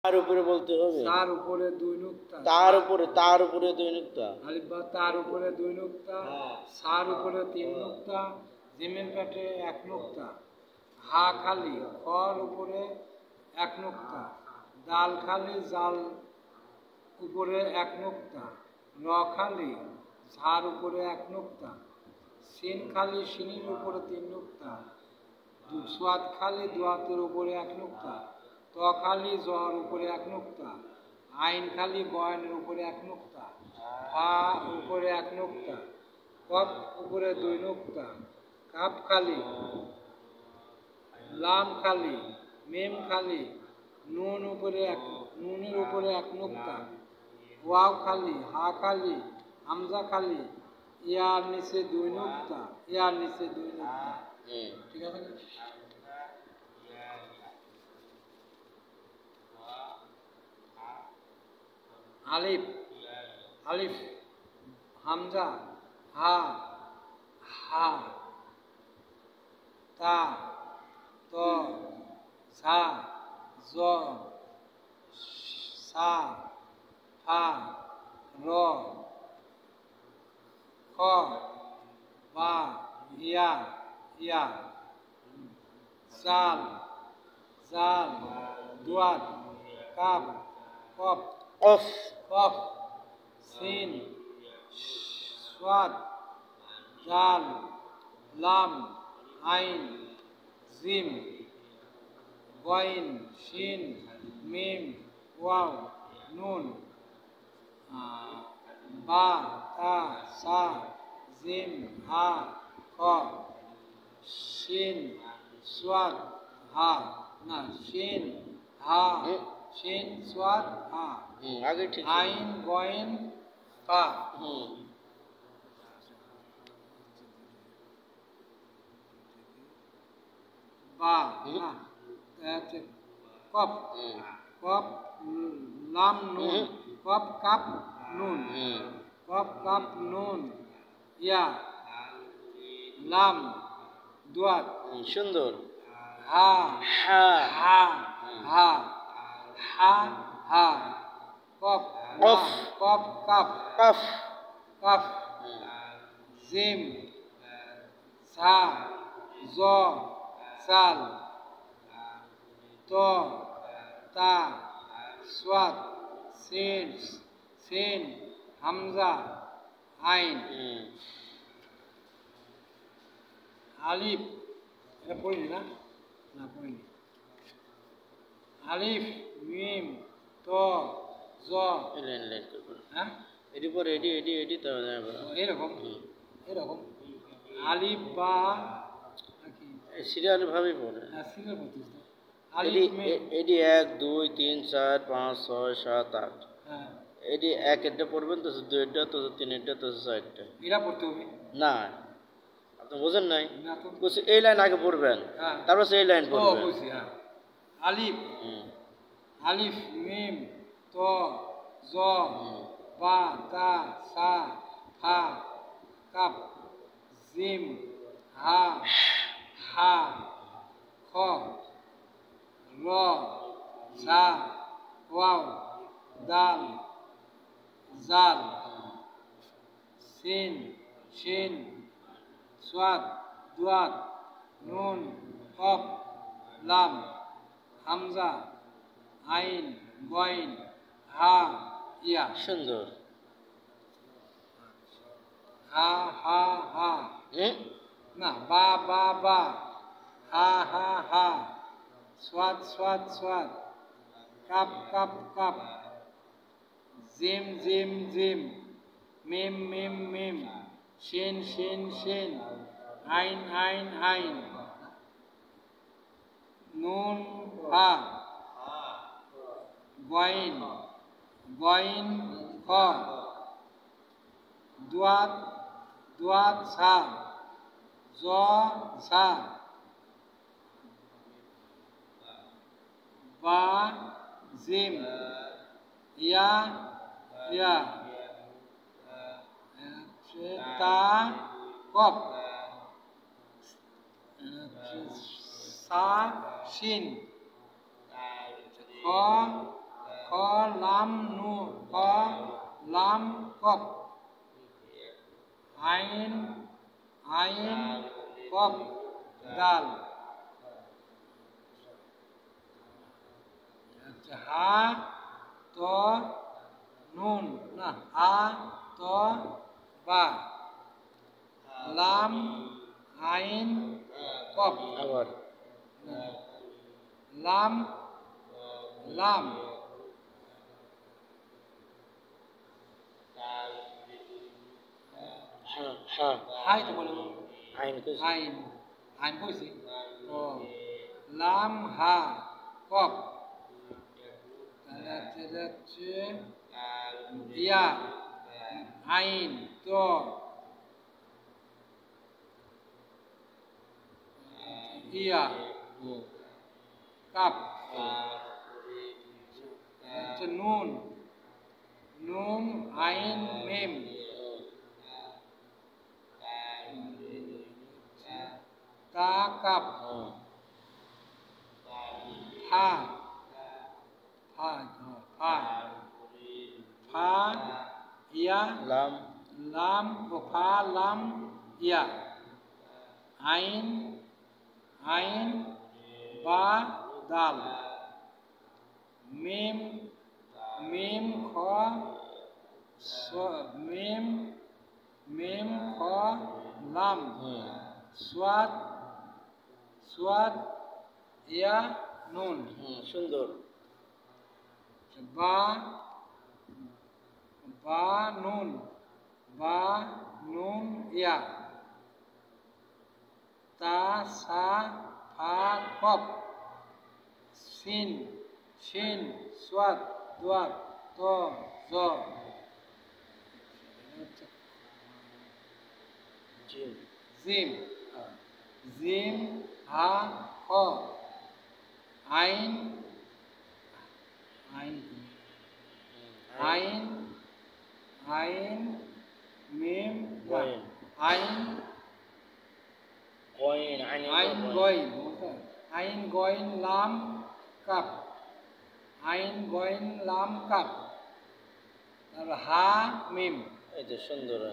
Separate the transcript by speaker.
Speaker 1: তার উপরে বলতে হবে,
Speaker 2: তার উপরে 2 নুক্তা,
Speaker 1: তার উপরে 2 নুক্তা,
Speaker 2: আলিফ বা তার উপরে 2 নুক্তা, সার উপরে 3 নুক্তা, জিমের পেটে 1 নুক্তা, হা খালি খর উপরে 1 নুক্তা, দাল খালি জাল উপরে 1 নুক্তা, র খালি ঝার উপরে 1 নুক্তা, সিন খালি সিনের উপরে 3 নুক্তা, সোয়াদ খালি দোয়াতের উপরে 1 নুক্তা, ত খালি জর উপরে 1 নুক্তা, আইন খালি বয়ানের উপরে 1 নুক্তা, ফা উপরে 1 নুক্তা, কফ উপরে 2 নুক্তা, কাপ খালি, লাম খালি, মিম খালি, নুনের উপরে 1 নুক্তা, ওয়াও খালি, হা খালি, হামজা খালি, ইয়ার নিচে 2 নুক্তা, ঠিক আছে? আলিফ, হামজা, হা, তা, ত, ঝা, জ, সা, ফা, র, খ, বা, ইয়া, জাল, দুয়াত, কাপ, কফ, সিন, সাদ, জাল, লাম, আইন, জিম, গইন, শিন, মিম, ওয়াও, নুন, বা, তা, সা, জিম, হা, খ, শিন, সাদ, হা, না শিন, হা, শিন, সাদ, হা,
Speaker 1: আগে ঠিক,
Speaker 2: আইন, গইন, পা, বা, কফ, লাম, নুন, কফ, কাপ, নুন, ইয়া, লাম, দুয়াত,
Speaker 1: সুন্দর,
Speaker 2: হা, কফ, কাপ, জিম, ঝা, জ, জাল, ত, তা, সাদ, সিন, হামজা, আইন, আলিফ, এটা পড়িনি না পড়িনি, আলিফ, মিম, ত, জ, হ্যাঁ এরকম আলিফ বা
Speaker 1: সিরিয়াল ভাবেই পড়ে,
Speaker 2: সিরিয়াল বলছিস তো,
Speaker 1: এটি 1 2 3 4 5 6 7 8, এটি 1 এটা পড়বেন, তো 2 এটা, তো 3 এটা, তো 4 এটা,
Speaker 2: এটা পড়তে হবে
Speaker 1: না আপনি বোঝেন নাই, এই লাইন আগে পড়বেন, তারপর সেই লাইন পড়বেন।
Speaker 2: আলিফ, মিম, ত, জ, বা, তা, সা, ফা, কাপ, জিম, হা, খ, র, ঝা, ওয়াও, দাল, জাল, সিন, শিন, সাদ, দুয়াত, নুন, কফ, লাম, হামজা, আইন, গইন, হা, ইয়া।
Speaker 1: সুন্দর,
Speaker 2: হা, না, বা, হা, সাদ, কাপ, জিম, মিম, শিন, আইন, নুন, ফা, গইন, খ, দুয়াত, সা, জ, সা, বা, জিম, ইয়া, তা, কফ, সা, শিন, খ, লাম নু ক লাম কফ আইন আইন কফ দাল হা ত নুন না আ ত বা লাম আইন কফ
Speaker 1: আবার
Speaker 2: লাম লাম
Speaker 1: হ্যাঁ হ্যাঁ
Speaker 2: হাই তো বলে
Speaker 1: আইন কইছি
Speaker 2: আইন আইন কইছি ও লাম হা কফ তাহলে হচ্ছে ইয়া আইন তো ইয়া কাপ হচ্ছে নুন নুন আইন মিম তা কাপ ফা ফা ফা ফা ইয়া
Speaker 1: লাম
Speaker 2: লাম ও ফা লাম ইয়া আইন আইন বা দাল মিম মিম খ মিম মিম খ লাম সোয়াদ সোয়াদ ইয়া নুন
Speaker 1: সুন্দর
Speaker 2: বা বা নুন বা নুন ইয়া তা সা ফা কফ সিন শিন সোয়াদ দোয়াত ত জ
Speaker 1: জিম
Speaker 2: জিম জিম হা খ আইন আইন আইন আইন মিম
Speaker 1: গয়েন
Speaker 2: আইন
Speaker 1: গয়েন
Speaker 2: আইন গইন আইন গইন লাম কাপ আইন গইন লাম কাপ আর হা মিম
Speaker 1: এই তো সুন্দর আছে